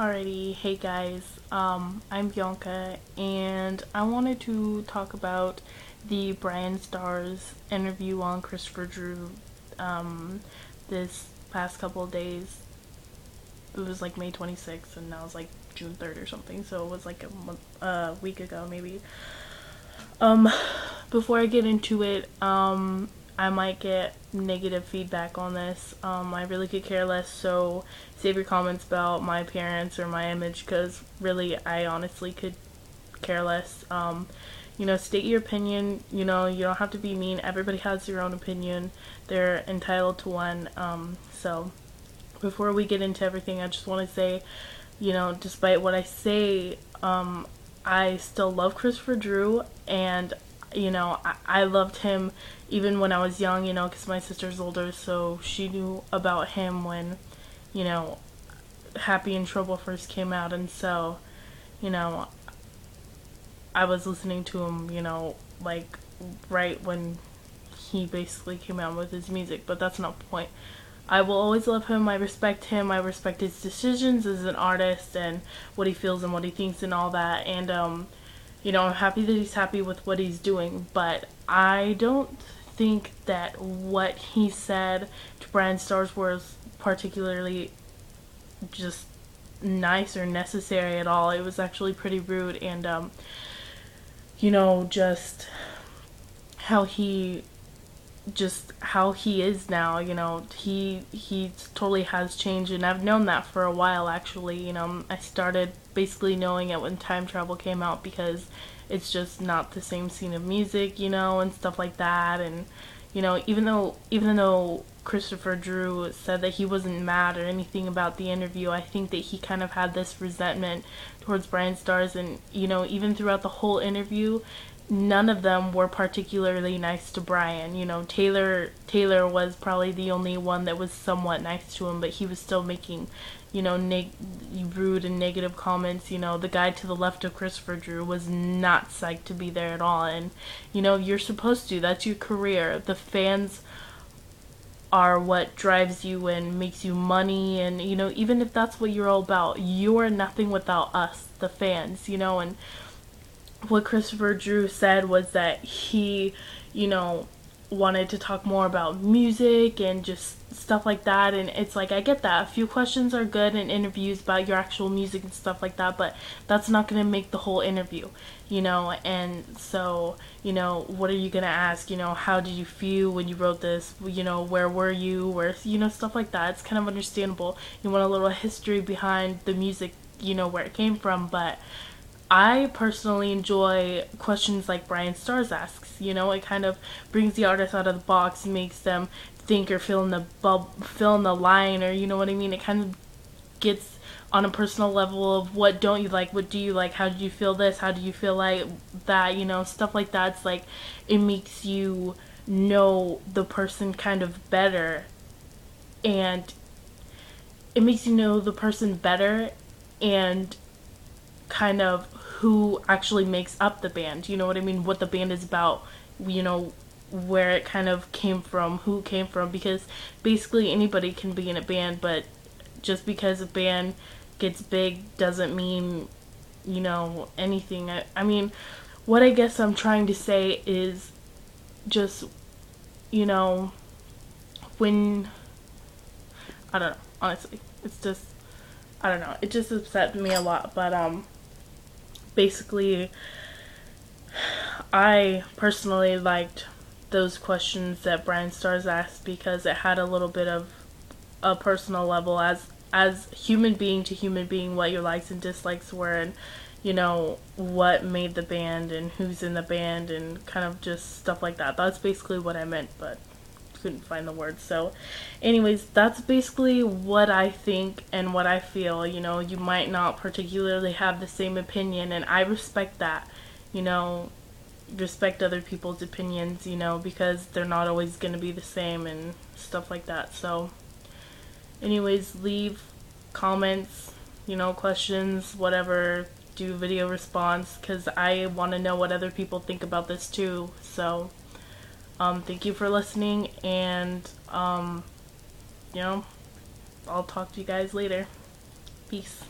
Alrighty, hey guys, I'm Bianca, and I wanted to talk about the Bryan Stars interview on Christopher Drew this past couple of days. It was like May 26th, and now it's like June 3rd or something, so it was like a week ago maybe. Um, Before I get into it, I might get negative feedback on this. I really could care less, so save your comments about my appearance or my image, because really, I honestly could care less. State your opinion. You don't have to be mean. Everybody has their own opinion. They're entitled to one. So before we get into everything, I just want to say, despite what I say, I still love Christopher Drew, and I loved him even when I was young, because my sister's older, so she knew about him when, you know, Happy and Trouble first came out, and so, you know, I was listening to him, like right when he basically came out with his music, but that's not the point. I will always love him. I respect him. I respect his decisions as an artist and what he feels and what he thinks and all that. And I'm happy that he's happy with what he's doing, but I don't think that what he said to Bryan Stars was particularly just nice or necessary at all. It was actually pretty rude, and just how he how he is now. He totally has changed, and I've known that for a while. Actually, I started basically knowing it when Time Travel came out, because it's just not the same scene of music, and stuff like that. And even though Christopher Drew said that he wasn't mad or anything about the interview, I think that he kind of had this resentment towards Bryan Stars, and even throughout the whole interview, none of them were particularly nice to Bryan. Taylor was probably the only one that was somewhat nice to him, but he was still making, rude and negative comments. The guy to the left of Christopher Drew was not psyched to be there at all, and you're supposed to. That's your career. The fans are what drives you and makes you money, and even if that's what you're all about, you are nothing without us, the fans. And what Christopher Drew said was that he, wanted to talk more about music and just stuff like that. And it's like, I get that. A few questions are good in interviews about your actual music and stuff like that, but that's not going to make the whole interview, And so, what are you going to ask? How did you feel when you wrote this? Where were you? Stuff like that. It's kind of understandable. You want a little history behind the music, where it came from, but I personally enjoy questions like Bryan Stars asks. It kind of brings the artist out of the box, makes them think or fill in the line, or what I mean. It kind of gets on a personal level of what don't you like, what do you like, how did you feel this, how do you feel like that, stuff like that. It's like it makes you know the person kind of better, and it makes you know the person better and kind of who actually makes up the band. You know what I mean? What the band is about, where it kind of came from, who it came from, because basically anybody can be in a band, but just because a band gets big doesn't mean, anything. I mean, what I guess I'm trying to say is just, when, I don't know, honestly, it's just, I don't know, it just upset me a lot, but, basically, I personally liked those questions that Bryan Stars asked, because it had a little bit of a personal level, as human being to human being, what your likes and dislikes were, and what made the band and who's in the band, and kind of just stuff like that. That's basically what I meant, but couldn't find the words. So anyways, that's basically what I think and what I feel. You might not particularly have the same opinion, and I respect that. Respect other people's opinions, because they're not always going to be the same and stuff like that. So anyways, leave comments, questions, whatever. Do video response, because I want to know what other people think about this too. So thank you for listening, and I'll talk to you guys later. Peace.